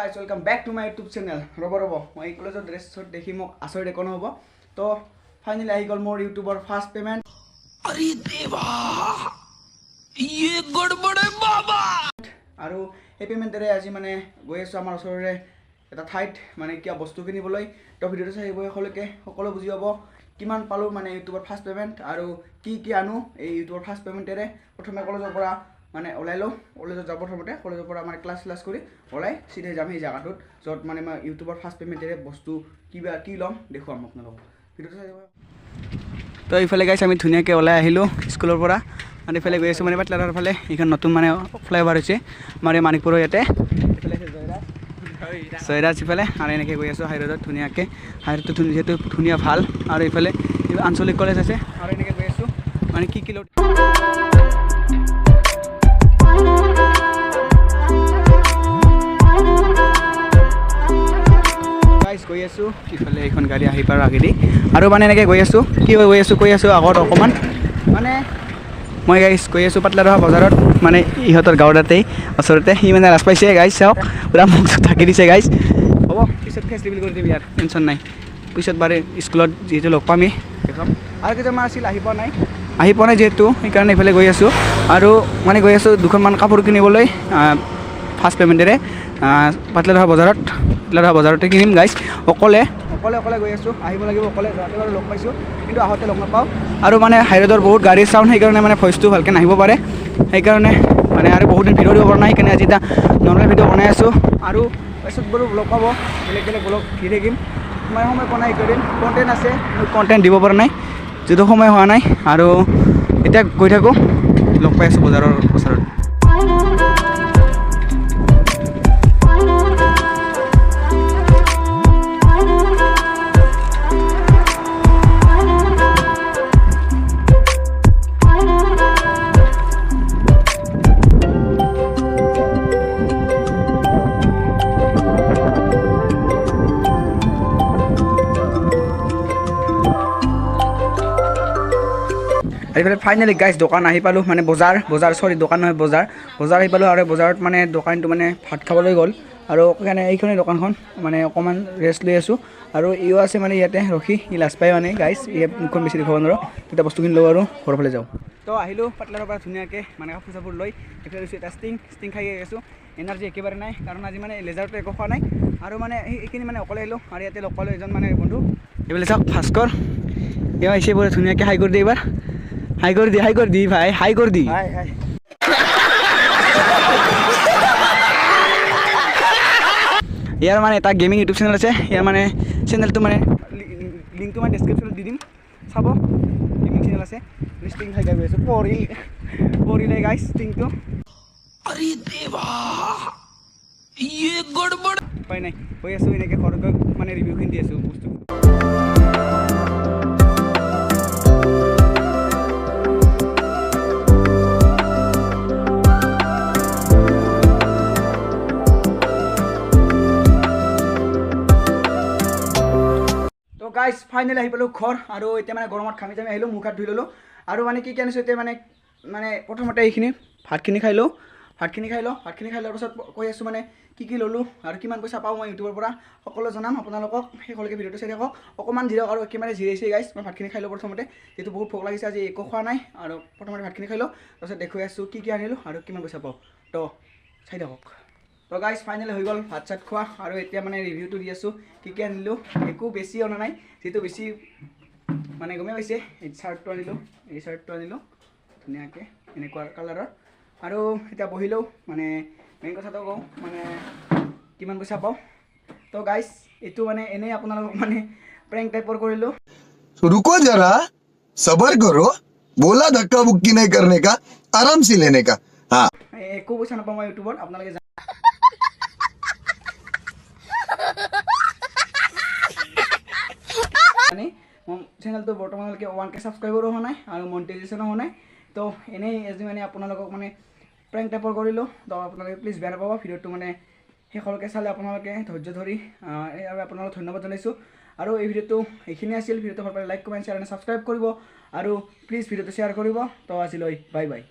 guys, welcome back to my YouTube channel. Robo my clothes dress देखी मो आसरे कोन होबो तो फाइनली आइ गल मोर यूट्यूबर फर्स्ट पेमेंट अरे देवा ये गड़बड़ है बाबा आरो ए पेमेंट रे আজি মানে গৈ আছো আমাৰ ওচৰৰে এটা ঠাইত মানে কিয়া বস্তু কিনিবলৈ তো ভিডিওটো চাইব হলকে সকলো বুজি পাব কিমান পালো মানে ইউটিউবৰ ফাৰ্ষ্ট পেমেন্ট আৰু কি আনো এই ইউটিউবৰ ফাৰ্ষ্ট পেমেন্টৰে প্ৰথমে কলেজৰ পৰা মানে ওলাইলো কলেজত যাব প্ৰথমতে কলেজৰ পৰা মানে ক্লাছ কৰি ওলাই সিধে যাম এই জায়গাটোত যত মানে মই ইউটিউবৰ ফাৰ্ষ্ট পেমেন্টৰে বস্তু কিবা কি লম দেখো আপোনালোকক ভিডিওটো চাই যাব তো ইফালে গাইছ আমি ধুনিয়াকে ওলাই আহিলো স্কুলৰ পৰা মানে ইফালে গৈ আছো মানে পাটলাৰৰ ফালে এখন নতুন মানে ফ্লাইওভাৰ হৈছে মানে মানিকপুৰৰ ইয়াতে ইফালে সৈৰাজ ইফালে আৰু এনেকৈ গৈ আছো হাইৰোডত ধুনিয়াকে হাইৰোডটো যেহেতু ধুনিয়া ভাল আৰু ইফালে আঞ্চলিক কলেজ আছে আৰু এনেকৈ গৈ আছো মানে কি কিলো গৈ আছো ইফালে এখন গাড়ী আহি পাৰ আগেদি আৰু মানে এনেকৈ গৈ আছো কি গৈ আছো আগত অকমান মানে মই গাইছ গৈ আছো পাটলাৰহা বজাৰত মানে ইহঁতৰ গাঁৱতেই ওচৰতে সি মানে ৰাস পাইছে গাইছ চাওক পুৰা মুখ ঢাকি দিছে গাইছ হ'ব পিছত ফেচ ৰিভিল কৰি দিবি ইয়াৰ টেনশ্যন নাই পিছত বাৰে স্কুলত যিহেতু লগ পামেই দেখাম আৰু কেইজনমান আছিল আহি পোৱা নাই যিহেতু সেইকাৰণে এইফালে গৈ আছো আৰু মানে গৈ আছো দুখনমান কাপোৰ কিনিবলৈ ফাৰ্ষ্ট পেমেণ্টেৰে পাটলাৰহা বজাৰতে কিনিম গাইছ অকলে গৈ আছো আহিব লাগিব অকলে যাওঁতে বাৰু লগ পাইছোঁ কিন্তু আহোঁতে লগ নাপাওঁ আৰু মানে হাইৰোডৰ বহুত গাড়ীৰ চাউণ্ড সেইকাৰণে মানে ভইচটো ভালকৈ নাহিব পাৰে সেইকাৰণে মানে আৰু বহুত দিন ভিডিঅ' দিব পৰা নাই সেইকাৰণে আজি এটা নৰ্মেল ভিডিঅ' বনাই আছোঁ আৰু পিছত বাৰু ব্লগ পাব বেলেগ ব্লগ দি থাকিম সময় বনাই কৰিম কণ্টেণ্ট আছে কণ্টেণ্ট দিব পৰা নাই যিটো সময় হোৱা নাই আৰু এতিয়া গৈ থাকোঁ লগ পাই আছোঁ বজাৰৰ ওচৰত এইফালে ফাইনেলি গাইছ দোকান আহি পালোঁ মানে বজাৰ চৰি দোকান নহয় বজাৰ আহি পালোঁ আৰু বজাৰত মানে দোকানটো মানে ভাত খাবলৈ গ'ল আৰু সেইকাৰণে এইখনেই দোকানখন মানে অকণমান ৰেষ্ট লৈ আছোঁ আৰু ইও আছে মানে ইয়াতে ৰখি ই লাজ পাই মানে গাইছ ইয়াত মুখখন বেছি দেখুৱাব নোৱাৰোঁ তেতিয়া বস্তুখিনি লওঁ আৰু ঘৰৰ ফালে যাওঁ তো আহিলোঁ পাটলাৰৰ পৰা ধুনীয়াকৈ মানে কাপোৰ চাপোৰ লৈ এইফালে লৈছোঁ এটা ষ্টিং খাই আছোঁ এনাৰ্জি একেবাৰে নাই কাৰণ আজি মানে লেজাৰটো একো খোৱা নাই আৰু মানে এইখিনি মানে অকলে আহিলোঁ আৰু ইয়াতে লগ পালোঁ এজন মানে বন্ধু এইফালে চাওক ভাস্কৰ এওঁ আহিছে বৰ ধুনীয়াকৈ হাই কৰি দিয়ে এইবাৰ হাই কৰি দি ভাই হাই কৰি দি ইয়াৰ মানে এটা গেমিং ইউটিউব চেনেল আছে ইয়াৰ মানে চেনেলটো মানে লিংকটো মানে ডেছক্ৰিপশ্যনত দি দিম চাব গেমিং চেনেল আছে ষ্টিং খাই গৈ আছোঁ পৰিলে গাইছ ষ্টিংটো আৰে দেৱা ইয়ে গড়বড় উপায় নাই হৈ আছোঁ এনেকৈ ঘৰত গৈ মানে ৰিভিউখিনি দি আছোঁ বস্তু গাইছ ফাইনেলি আহি পালোঁ ঘৰ আৰু এতিয়া মানে গৰমত ঘামি আহিলোঁ মুখ হাত ধুই ল'লোঁ আৰু মানে কি আনিছোঁ এতিয়া মানে প্ৰথমতে এইখিনি ভাতখিনি খাই লওঁ ভাতখিনি খাই লোৱাৰ পাছত কৈ আছোঁ মানে কি ল'লোঁ আৰু কিমান পইচা পাওঁ মই ইউটিউবৰ পৰা সকলো জনাম আপোনালোকক সকলোকে ভিডিঅ'টো চাই থাকক অকণমান জিৰক আৰু একেবাৰে জিৰাইছে গাইছ মই ভাতখিনি খাই লওঁ প্ৰথমতে যিহেতু বহুত ভোক লাগিছে আজি একো খোৱা নাই আৰু প্ৰথমতে ভাতখিনি খাই লওঁ তাৰপিছত দেখুৱাই আছোঁ কি আনিলোঁ আৰু কিমান পইচা পাওঁ তো চাই থাকক তো গাইছ ফাইনেলি হৈ গ'ল ভাত চাত খোৱা আৰু এতিয়া মানে ৰিভিউটো দি আছোঁ কি আনিলোঁ একো বেছি অনা নাই যিহেতু বেছি মানে গমেই পাইছে এই চাৰ্টটো আনিলোঁ ধুনীয়াকৈ এনেকুৱা কালাৰৰ আৰু এতিয়া বহিলেও মানে মেইন কথাটো কওঁ মানে কিমান পইচা পাওঁ তো গাইছ এইটো মানে এনেই আপোনালোকক মানে প্ৰেংক টাইপৰ কৰিলোঁ रुको जरा सबर करो बोला धक्का बुक्की नहीं करने का आराम से लेने का हाँ একো পইচা নাপাওঁ মই ইউটিউবত আপোনালোকে মানে মোৰ চেনেলটো বৰ্তমানলৈকে 1K ছাবস্ক্ৰাইবাৰো হোৱা নাই আৰু মনিটাইজেশ্যনো হোৱা নাই তো এনেই আজি মানে আপোনালোকক মানে প্ৰেংক টাইপৰ কৰিলোঁ তো আপোনালোকে প্লিজ বেয়া নাপাব ভিডিঅ'টো মানে শেষলৈকে চালে আপোনালোকে ধৈৰ্য ধৰি আৰু আপোনালোকক ধন্যবাদ জনাইছোঁ আৰু এই ভিডিঅ'টো এইখিনি আছিল ভিডিঅ'টো ভাল পালে লাইক কমেণ্ট শ্বেয়াৰ আৰু ছাবস্ক্ৰাইব কৰিব আৰু প্লিজ ভিডিঅ'টো শ্বেয়াৰ কৰিব তো আজিলৈ বাই বাই